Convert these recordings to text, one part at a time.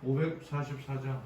544장.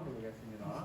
부르겠습니다.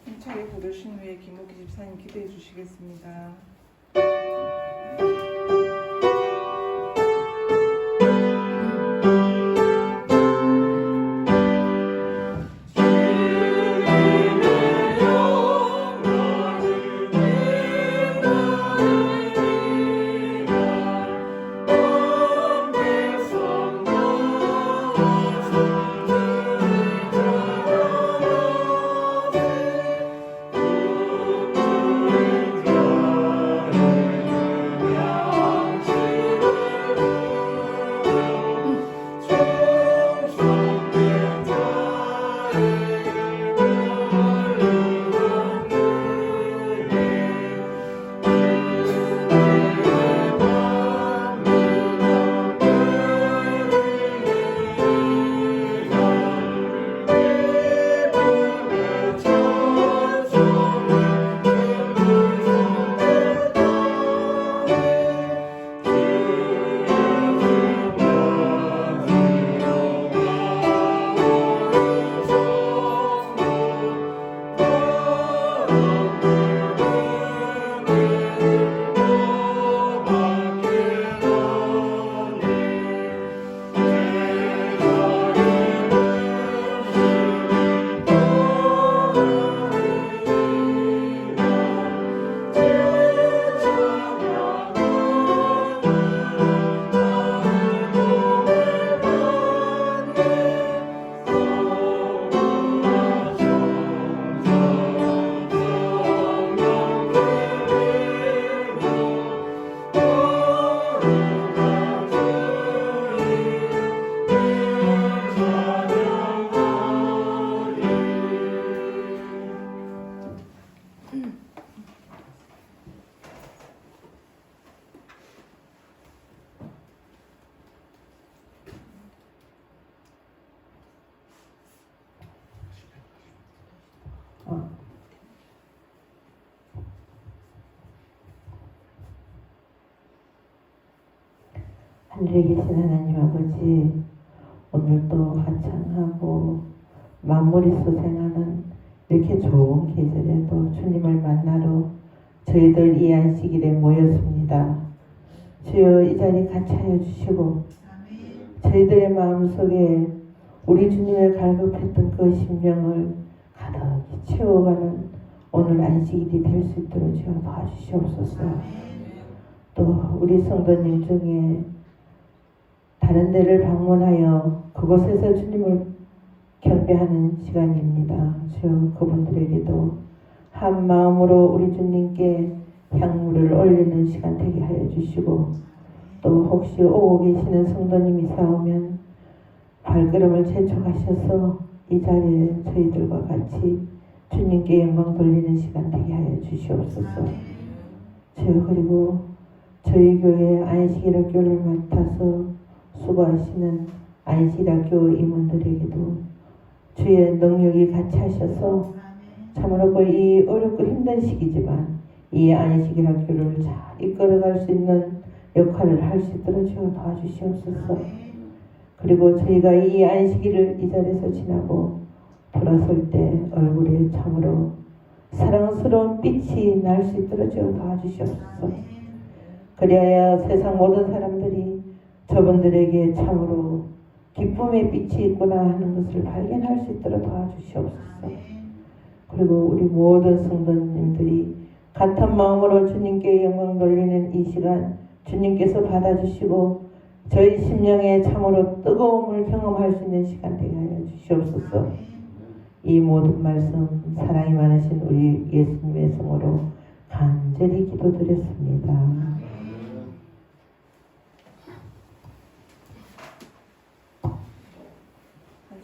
힘차게 부르신 후에 김옥희 집사님 기도해 주시겠습니다. 하늘에 계신 하나님 아버지, 오늘도 화창하고 만물이 소생하는 이렇게 좋은 계절에도 주님을 만나러 저희들 이 안식일에 모였습니다. 주여, 이 자리 같이 하여 주시고 저희들의 마음속에 우리 주님을 갈급했던 그 심령을 가득히 채워가는 오늘 안식일이 될 수 있도록 주여 도와주시옵소서. 또 우리 성도님 중에 다른 데를 방문하여 그곳에서 주님을 경배하는 시간입니다. 주여, 그분들에게도 한 마음으로 우리 주님께 향물을 올리는 시간 되게 하여 주시고, 또 혹시 오고 계시는 성도님이 있사오면 발걸음을 재촉하셔서 이 자리에 저희들과 같이 주님께 영광 돌리는 시간 되게 하여 주시옵소서. 주여, 그리고 저희 교회 안식일 학교를 맡아서 수고하시는 안식학교 임원들에게도 주의 능력이 같이 하셔서 참으로 이 어렵고 힘든 시기지만 이 안식일 학교를 잘 이끌어갈 수 있는 역할을 할 수 있도록 주여 도와주시옵소서. 그리고 저희가 이 안식일을 이 자리에서 지나고 돌아설 때 얼굴에 참으로 사랑스러운 빛이 날 수 있도록 주여 도와주시옵소서. 그리하여 세상 모든 사람들이 저분들에게 참으로 기쁨의 빛이 있구나 하는 것을 발견할 수 있도록 도와주시옵소서. 그리고 우리 모든 성도님들이 같은 마음으로 주님께 영광 돌리는 이 시간 주님께서 받아주시고 저희 심령에 참으로 뜨거움을 경험할 수 있는 시간 되게 하여 주시옵소서. 이 모든 말씀 사랑이 많으신 우리 예수님의 성으로 간절히 기도드렸습니다.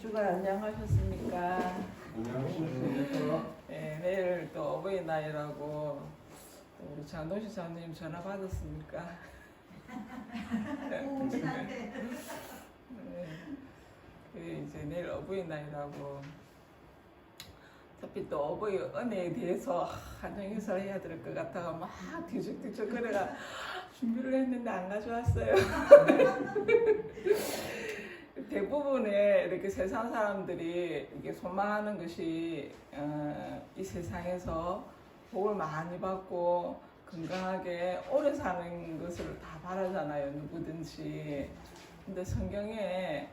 주가 안녕하셨습니까? 안녕하십니까? 네, 내일 또 어버이날이라고 우리 장동시 장님 전화 받았습니까? 네, 이제 내일 어버이날이라고 어차피 또 어버이 은혜에 대해서 한정인사를 해야 될 것 같아가 막 뒤죽뒤죽 그래가 준비를 했는데 안 가져왔어요. 대부분의 이렇게 세상 사람들이 이렇게 소망하는 것이 이 세상에서 복을 많이 받고 건강하게 오래 사는 것을 다 바라잖아요, 누구든지. 근데 성경에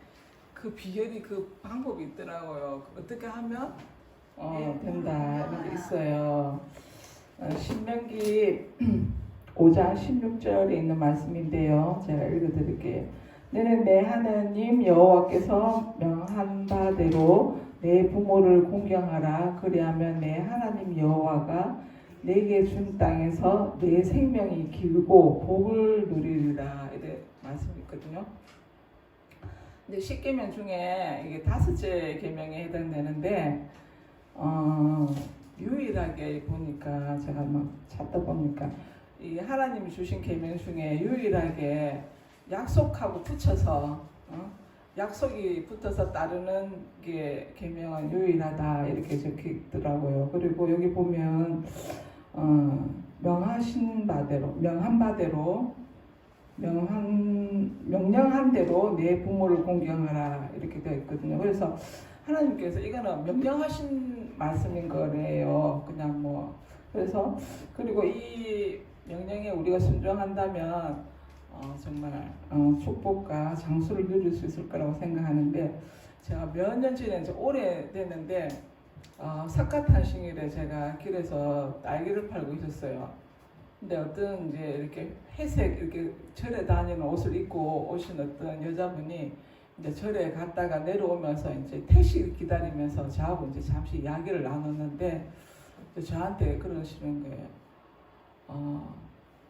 그 비결이 그 방법이 있더라고요. 어떻게 하면 된다 이런 게 있어요. 신명기 5장 16절에 있는 말씀인데요. 제가 읽어드릴게요. 너는 내 하나님 여호와께서 명한 바대로 내 부모를 공경하라. 그리하면 내 하나님 여호와가 내게 준 땅에서 내 생명이 길고 복을 누리리라. 이래 말씀이 있거든요. 근데 10계명 중에 이게 5째 계명에 해당되는데 유일하게 보니까 제가 막 찾다 보니까 이 하나님이 주신 계명 중에 유일하게 약속하고 붙여서 약속이 붙어서 따르는 게 계명은 유일하다 이렇게 적혀 있더라고요. 그리고 여기 보면 명한 바대로 명령한 대로 내 부모를 공경하라 이렇게 되어 있거든요. 그래서 하나님께서 이거는 명령하신 말씀인 거래요. 그냥 뭐 그래서 그리고 이 명령에 우리가 순종한다면 정말 축복과 장수를 누릴 수 있을 거라고 생각하는데 제가 몇 년 전에 이제 오래 됐는데 석가탄신일에 제가 길에서 딸기를 팔고 있었어요. 근데 어떤 이제 이렇게 회색 이렇게 절에 다니는 옷을 입고 오신 어떤 여자분이 이제 절에 갔다가 내려오면서 이제 택시 기다리면서 저하고 이제 잠시 이야기를 나눴는데 저한테 그러시는 거예요.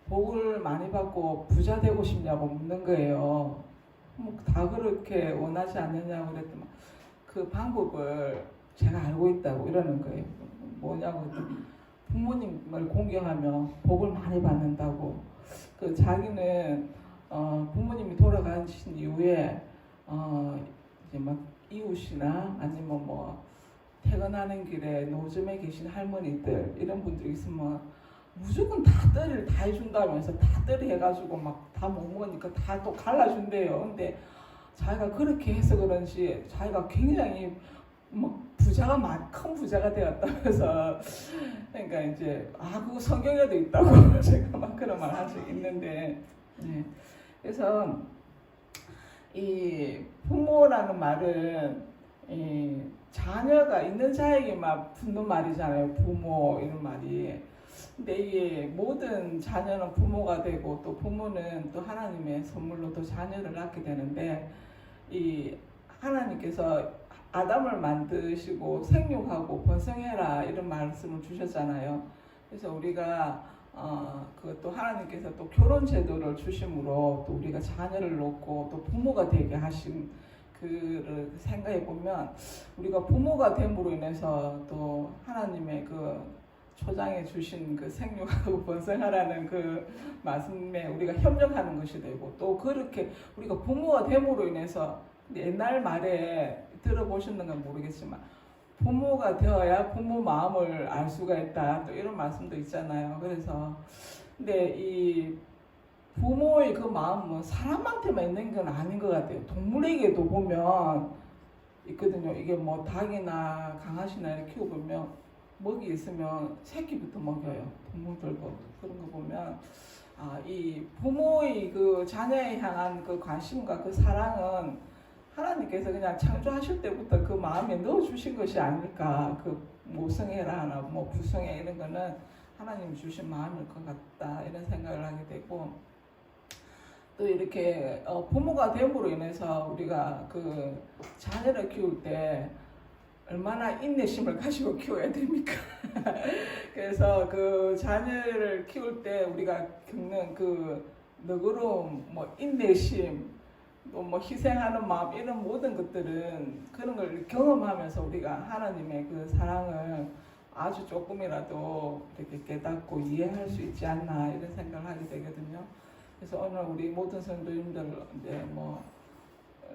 복을 많이 받고 부자 되고 싶냐고 묻는 거예요. 뭐 다 그렇게 원하지 않느냐고 그랬더니 그 방법을 제가 알고 있다고 이러는 거예요. 뭐냐고 했더니 부모님을 공경하며 복을 많이 받는다고. 그 자기는 부모님이 돌아가신 이후에 이제 막 이웃이나 아니면 뭐 퇴근하는 길에 노점에 계신 할머니들 이런 분들 있으면 무조건 다 떨이를 다 해준다면서 다 떨이 해가지고 막 다 못 먹으니까 다 또 갈라준대요. 근데 자기가 그렇게 해서 그런지 자기가 굉장히 뭐 부자가 큰 부자가 되었다면서 그러니까 이제 그거 성경에도 있다고 제가 막 그런 말 한 적 있는데 네. 그래서 이 부모라는 말은 이 자녀가 있는 자에게만 붙는 말이잖아요. 부모 이런 말이. 근데 이게 모든 자녀는 부모가 되고 또 부모는 또 하나님의 선물로 또 자녀를 낳게 되는데 이 하나님께서 아담을 만드시고 생육하고 번성해라 이런 말씀을 주셨잖아요. 그래서 우리가 그또 하나님께서 또 결혼 제도를 주심으로 또 우리가 자녀를 놓고 또 부모가 되게 하신 그를 생각해 보면 우리가 부모가 됨으로 인해서 또 하나님의 그 초장에 주신 그 생육하고 번성하라는 그 말씀에 우리가 협력하는 것이 되고 또 그렇게 우리가 부모가 됨으로 인해서 옛날 말에 들어보셨는가 모르겠지만 부모가 되어야 부모 마음을 알 수가 있다 또 이런 말씀도 있잖아요. 그래서 근데 이 부모의 그 마음은 사람한테만 있는 건 아닌 것 같아요. 동물에게도 보면 있거든요. 이게 뭐 닭이나 강아지나 이렇게 키워보면 먹이 있으면 새끼부터 먹여요. 동물들도 그런 거 보면 이 부모의 그 자녀에 향한 그 관심과 그 사랑은 하나님께서 그냥 창조하실 때부터 그 마음에 넣어주신 것이 아닐까. 그 모성애라 하나 뭐 부성애 이런 거는 하나님이 주신 마음일 것 같다 이런 생각을 하게 되고 또 이렇게 부모가 됨으로 인해서 우리가 그 자녀를 키울 때 얼마나 인내심을 가지고 키워야 됩니까? 그래서 그 자녀를 키울 때 우리가 겪는 그 너그러움, 뭐 인내심, 또 뭐 희생하는 마음 이런 모든 것들은 그런 걸 경험하면서 우리가 하나님의 그 사랑을 아주 조금이라도 이렇게 깨닫고 이해할 수 있지 않나 이런 생각을 하게 되거든요. 그래서 오늘 우리 모든 성도님들 이제 뭐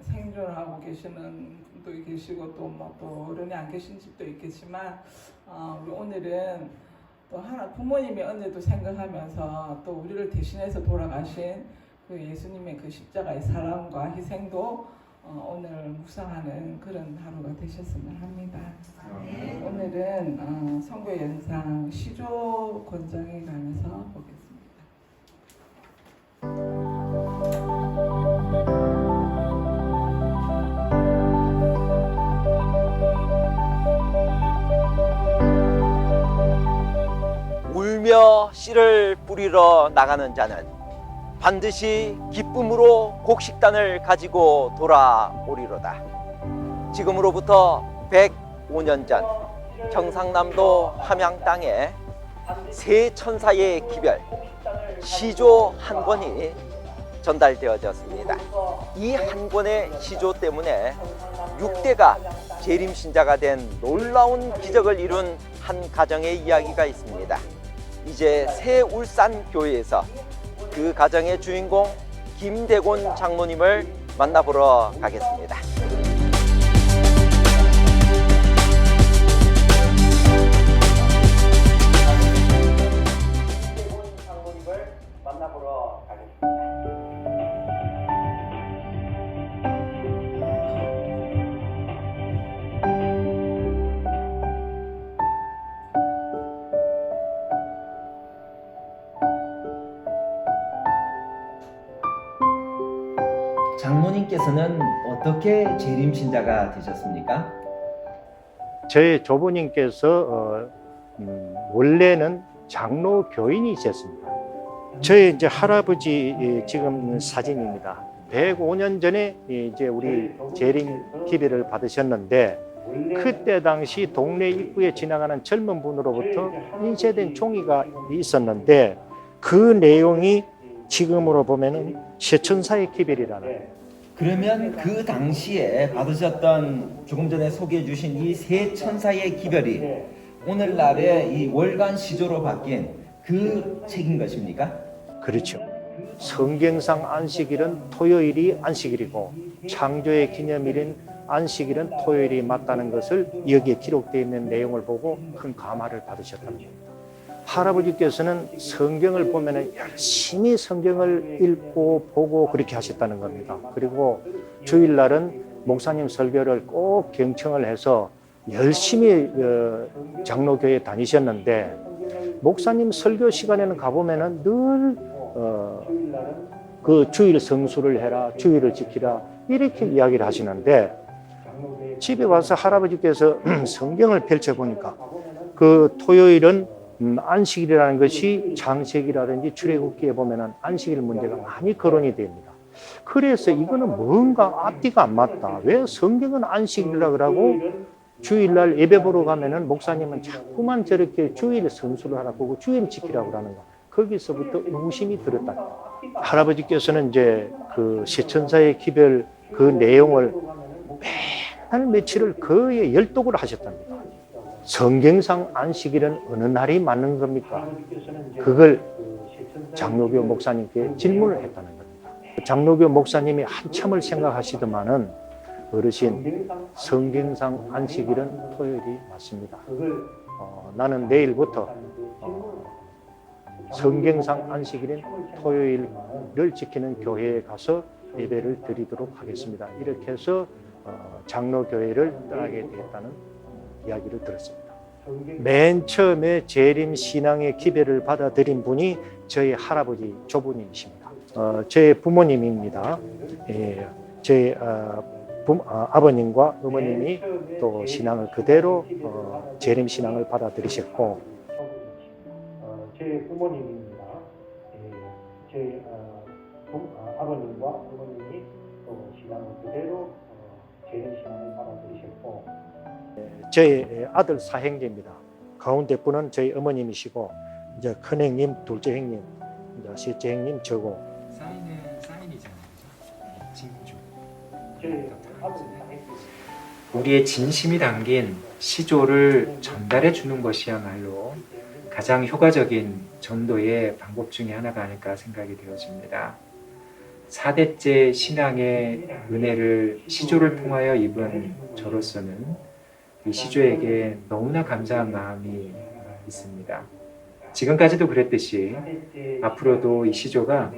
생존하고 계시는 분도 계시고 또 뭐 또 어른이 안 계신 집도 있겠지만 우리 오늘은 또 하나 부모님의 은혜도 생각하면서 또 우리를 대신해서 돌아가신 그 예수님의 그 십자가의 사랑과 희생도 오늘 묵상하는 그런 하루가 되셨으면 합니다. 오늘은 선교 연상 시조 권장에 관해서 보겠습니다. 울며 씨를 뿌리러 나가는 자는 반드시 기쁨으로 곡식단을 가지고 돌아오리로다. 지금으로부터 105년 전 경상남도 함양 땅에 세 천사의 기별 시조 한 권이 전달되어졌습니다. 이 한 권의 시조 때문에 6대가 재림신자가 된 놀라운 기적을 이룬 한 가정의 이야기가 있습니다. 이제 새울산 교회에서 그 가정의 주인공 김대곤 장로님을 만나보러 가겠습니다. 김대곤 장로님을 만나보러 가겠습니다. 장로님께서는 어떻게 재림신자가 되셨습니까? 저희 조부님께서 원래는 장로 교인이셨습니다. 저희 이제 할아버지 지금 사진입니다. 105년 전에 이제 우리 재림 기별을 받으셨는데 그때 당시 동네 입구에 지나가는 젊은 분으로부터 인쇄된 종이가 있었는데 그 내용이 지금으로 보면은 세천사의 기별이라는. 그러면 그 당시에 받으셨던 조금 전에 소개해 주신 이 세 천사의 기별이 오늘날의 이 월간 시조로 바뀐 그 책인 것입니까? 그렇죠. 성경상 안식일은 토요일이 안식일이고 창조의 기념일인 안식일은 토요일이 맞다는 것을 여기에 기록되어 있는 내용을 보고 큰 감화를 받으셨답니다. 할아버지께서는 성경을 보면 열심히 성경을 읽고 보고 그렇게 하셨다는 겁니다. 그리고 주일날은 목사님 설교를 꼭 경청을 해서 열심히 장로교회에 다니셨는데 목사님 설교 시간에는 가보면 늘 그 주일 성수를 해라, 주일을 지키라 이렇게 이야기를 하시는데 집에 와서 할아버지께서 성경을 펼쳐보니까 그 토요일은 안식일이라는 것이 창세기라든지 출애굽기에 보면은 안식일 문제가 많이 거론이 됩니다. 그래서 이거는 뭔가 앞뒤가 안 맞다. 왜 성경은 안식일이라 그러고 주일날 예배 보러 가면은 목사님은 자꾸만 저렇게 주일 성수를 하라고 주일 지키라고 그러는가. 거기서부터 의구심이 들었다. 할아버지께서는 이제 그 세천사의 기별 그 내용을 매달 며칠을 거의 열독을 하셨답니다. 성경상 안식일은 어느 날이 맞는 겁니까? 그걸 장로교 목사님께 질문을 했다는 겁니다. 장로교 목사님이 한참을 생각하시더만은 어르신, 성경상 안식일은 토요일이 맞습니다. 나는 내일부터 성경상 안식일인 토요일을 지키는 교회에 가서 예배를 드리도록 하겠습니다. 이렇게 해서 장로교회를 떠나게 되었다는 이야기를 들었습니다. 맨 처음에 재림 신앙의 기별을 받아들인 분이 저희 할아버지 조부님이십니다. 제 부모님입니다. 제 아버님과 어머님이 또 신앙을 그대로 재림 신앙을 받아들이셨고, 제 부모님입니다. 제 아버님과 어머님이 또 신앙을 그대로 재림 신앙을 받아들이셨고, 저희 아들 사형제입니다. 가운데 분은 저희 어머님이시고, 이제 큰 형님, 둘째 형님, 이제 셋째 형님 저고. 사인은 사인이잖아요, 그죠? 진주. 저희 아들 사형제. 우리의 진심이 담긴 시조를 전달해 주는 것이야말로 가장 효과적인 전도의 방법 중에 하나가 아닐까 생각이 되어집니다. 4대째 신앙의 은혜를 시조를 통하여 입은 저로서는 이 시조에게 너무나 감사한 마음이 있습니다. 지금까지도 그랬듯이 앞으로도 이 시조가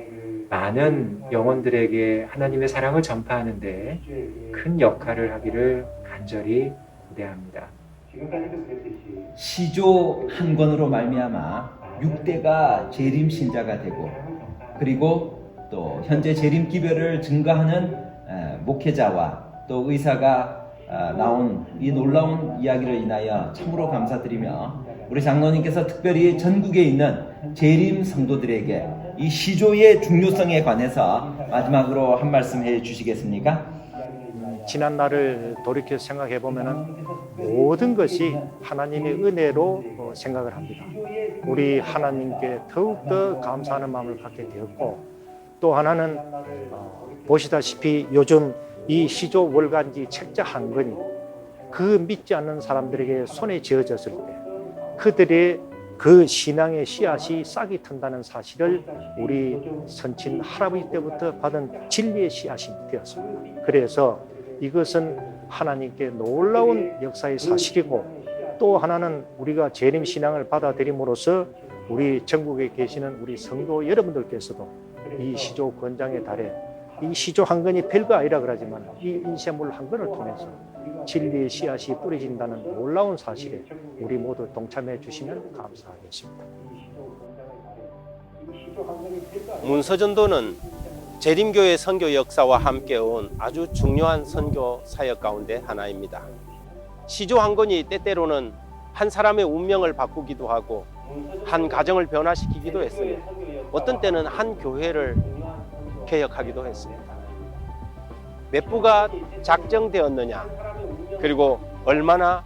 많은 영혼들에게 하나님의 사랑을 전파하는데 큰 역할을 하기를 간절히 기대합니다. 시조 한 권으로 말미암아 6대가 재림 신자가 되고 그리고 또 현재 재림 기별을 증거하는 목회자와 또 의사가 나온 이 놀라운 이야기를 인하여 참으로 감사드리며 우리 장로님께서 특별히 전국에 있는 재림 성도들에게 이 시조의 중요성에 관해서 마지막으로 한 말씀 해 주시겠습니까? 지난 날을 돌이켜 생각해 보면은 모든 것이 하나님의 은혜로 생각을 합니다. 우리 하나님께 더욱더 감사하는 마음을 갖게 되었고 또 하나는 보시다시피 요즘 이 시조 월간지 책자 한 권이 그 믿지 않는 사람들에게 손에 쥐어졌을 때 그들의 그 신앙의 씨앗이 싹이 튼다는 사실을 우리 선친 할아버지 때부터 받은 진리의 씨앗이 되었습니다. 그래서 이것은 하나님께 놀라운 역사의 사실이고 또 하나는 우리가 재림 신앙을 받아들임으로써 우리 전국에 계시는 우리 성도 여러분들께서도 이 시조 권장의 달에 이 시조 한 권이 별거 아니라 그러지만 이 인쇄물 한 권을 통해서 진리의 씨앗이 뿌려진다는 놀라운 사실에 우리 모두 동참해 주시면 감사하겠습니다. 문서전도는 재림교회 선교 역사와 함께 온 아주 중요한 선교 사역 가운데 하나입니다. 시조 한 권이 때때로는 한 사람의 운명을 바꾸기도 하고 한 가정을 변화시키기도 했으며 어떤 때는 한 교회를 개혁하기도 했습니다. 몇 부가 작정되었느냐 그리고 얼마나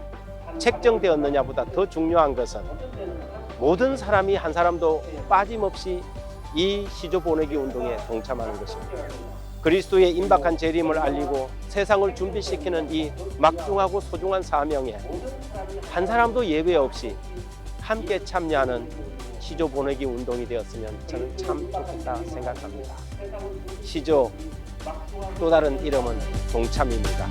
책정되었느냐보다 더 중요한 것은 모든 사람이 한 사람도 빠짐없이 이 시조 보내기 운동에 동참하는 것입니다. 그리스도의 임박한 재림을 알리고 세상을 준비시키는 이 막중하고 소중한 사명에 한 사람도 예외 없이 함께 참여하는 시조 보내기 운동이 되었으면 저는 참 좋겠다 생각합니다. 시조 또 다른 이름은 동참입니다.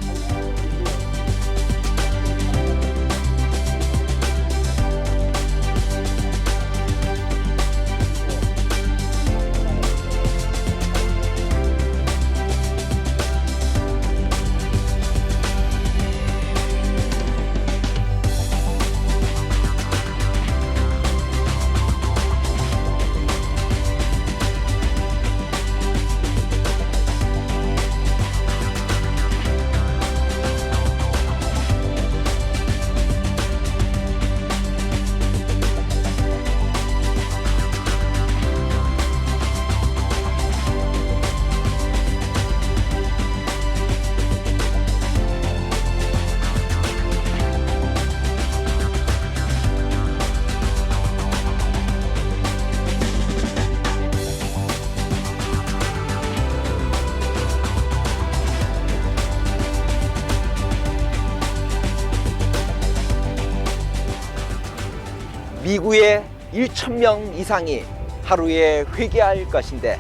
미국의 1,000명 이상이 하루에 회개할 것인데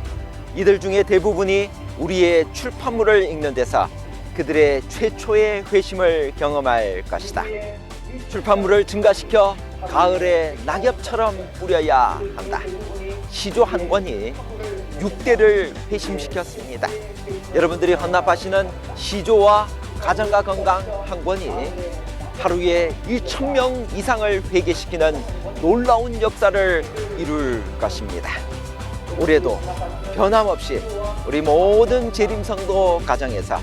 이들 중에 대부분이 우리의 출판물을 읽는 데서 그들의 최초의 회심을 경험할 것이다. 출판물을 증가시켜 가을에 낙엽처럼 뿌려야 한다. 시조 한 권이 6대를 회심시켰습니다. 여러분들이 헌납하시는 시조와 가정과 건강 한 권이 하루에 1,000명 이상을 회개시키는 놀라운 역사를 이룰 것입니다. 올해도 변함없이 우리 모든 재림성도 가정에서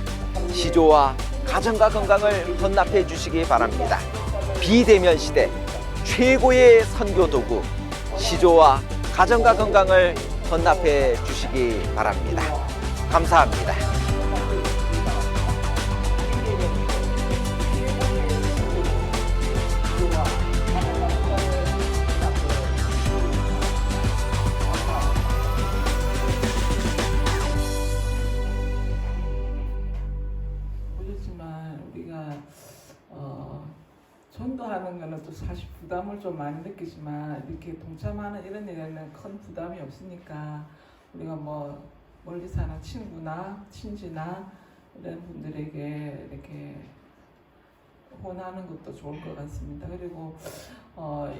시조와 가정과 건강을 헌납해 주시기 바랍니다. 비대면 시대 최고의 선교 도구 시조와 가정과 건강을 헌납해 주시기 바랍니다. 감사합니다. 보셨지만 우리가 전도하는 거는 또 사실 부담을 좀 많이 느끼지만 이렇게 동참하는 이런 일에는 큰 부담이 없으니까 우리가 뭐 멀리 사는 친구나 친지나 이런 분들에게 이렇게 혼하는 것도 좋을 것 같습니다. 그리고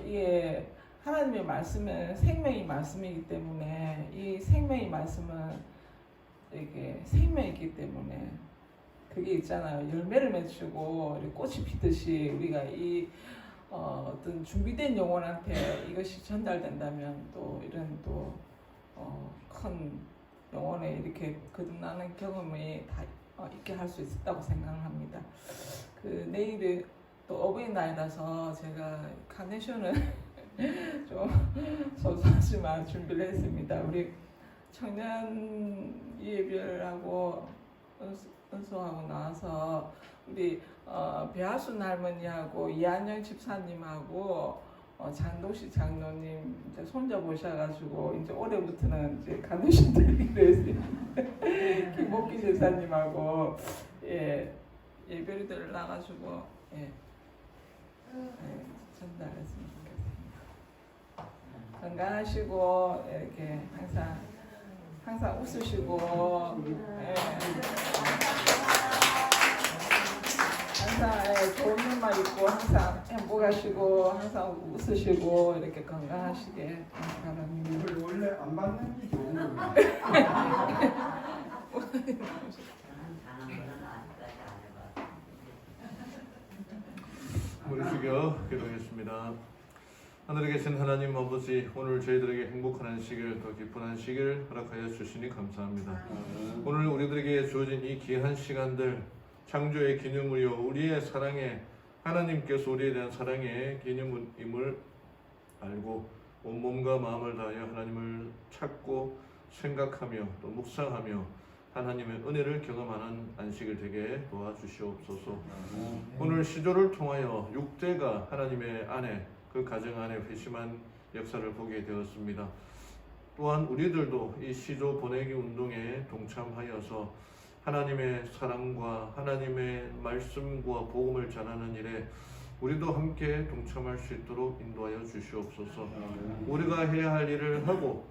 이게 하나님의 말씀은 생명이 말씀이기 때문에 이 생명이 말씀은 이게 생명이기 때문에 그게 있잖아요. 열매를 맺히고 꽃이 피듯이 우리가 이 어떤 준비된 영혼한테 이것이 전달된다면 또 이런 또 큰 영혼에 이렇게 거듭나는 경험이 다 있게 할 수 있었다고 생각을 합니다. 그 내일이 또 어버이날이라서 제가 카네이션을 좀 소소하지만 준비를 했습니다. 우리 청년 예별하고 은수하고 나와서 우리 배하순 할머니하고 이한영 집사님하고 장도시 장로님 이제 손자 보셔가지고 이제 올해부터는 이제 카네이션 드리기로 했어요. 김복기 집사님하고 예별이 들어가지고 전달했으면 좋겠습니다. 건강하시고 이렇게 항상 웃으시고 항상 좋은 일만 있고 항상 행복하시고 항상 웃으시고 이렇게 건강하시게 바랍니다. 이걸 원래 안 받는 게 좋은 거예요. 우리 숙여 기도하겠습니다. 하늘에 계신 하나님 아버지, 오늘 저희들에게 행복한 안식일, 또 기쁜 안식일 허락하여 주시니 감사합니다. 오늘 우리들에게 주어진 이 귀한 시간들, 창조의 기념이요 우리의 사랑에, 하나님께서 우리에 대한 사랑의 기념임을 알고 온몸과 마음을 다하여 하나님을 찾고 생각하며 또 묵상하며 하나님의 은혜를 경험하는 안식일 되게 도와주시옵소서. 오늘 시조를 통하여 6대가 하나님의 안에, 그 가정 안에 회심한 역사를 보게 되었습니다. 또한 우리들도 이 시조 보내기 운동에 동참하여서 하나님의 사랑과 하나님의 말씀과 복음을 전하는 일에 우리도 함께 동참할 수 있도록 인도하여 주시옵소서. 우리가 해야 할 일을 하고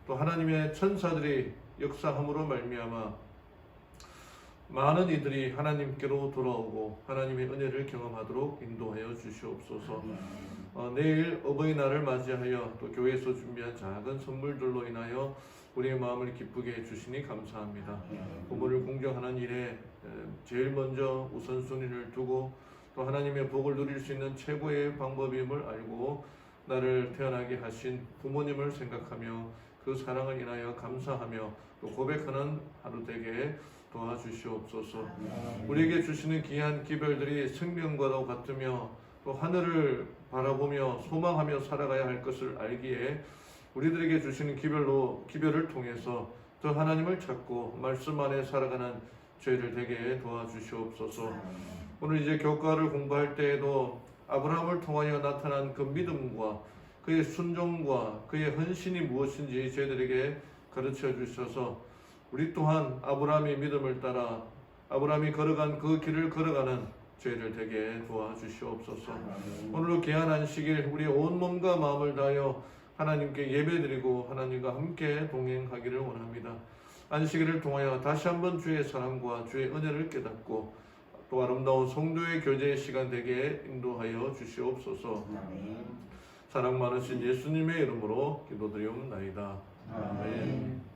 또 하나님의 천사들이 역사함으로 말미암아 많은 이들이 하나님께로 돌아오고 하나님의 은혜를 경험하도록 인도하여 주시옵소서. 내일 어버이날을 맞이하여 또 교회에서 준비한 작은 선물들로 인하여 우리의 마음을 기쁘게 해주시니 감사합니다. 부모를 공경하는 일에 제일 먼저 우선순위를 두고 또 하나님의 복을 누릴 수 있는 최고의 방법임을 알고 나를 태어나게 하신 부모님을 생각하며 그 사랑을 인하여 감사하며 또 고백하는 하루 되게 도와주시옵소서. 우리에게 주시는 귀한 기별들이 생명과도 같으며 또 하늘을 바라보며 소망하며 살아가야 할 것을 알기에 우리들에게 주시는 기별을 통해서 더 하나님을 찾고 말씀 안에 살아가는 저희를 되게 도와주시옵소서. 오늘 이제 교과를 공부할 때에도 아브라함을 통하여 나타난 그 믿음과 그의 순종과 그의 헌신이 무엇인지 저희들에게 가르쳐 주셔서 우리 또한 아브라함의 믿음을 따라 아브라함이 걸어간 그 길을 걸어가는 저희를 되게 도와주시옵소서. 오늘로 귀한 안식일 우리 온 몸과 마음을 다하여 하나님께 예배드리고 하나님과 함께 동행하기를 원합니다. 안식일을 통하여 다시 한번 주의 사랑과 주의 은혜를 깨닫고 또 아름다운 성도의 교제의 시간 되게 인도하여 주시옵소서. 사랑 많으신 예수님의 이름으로 기도드리옵나이다. 아멘.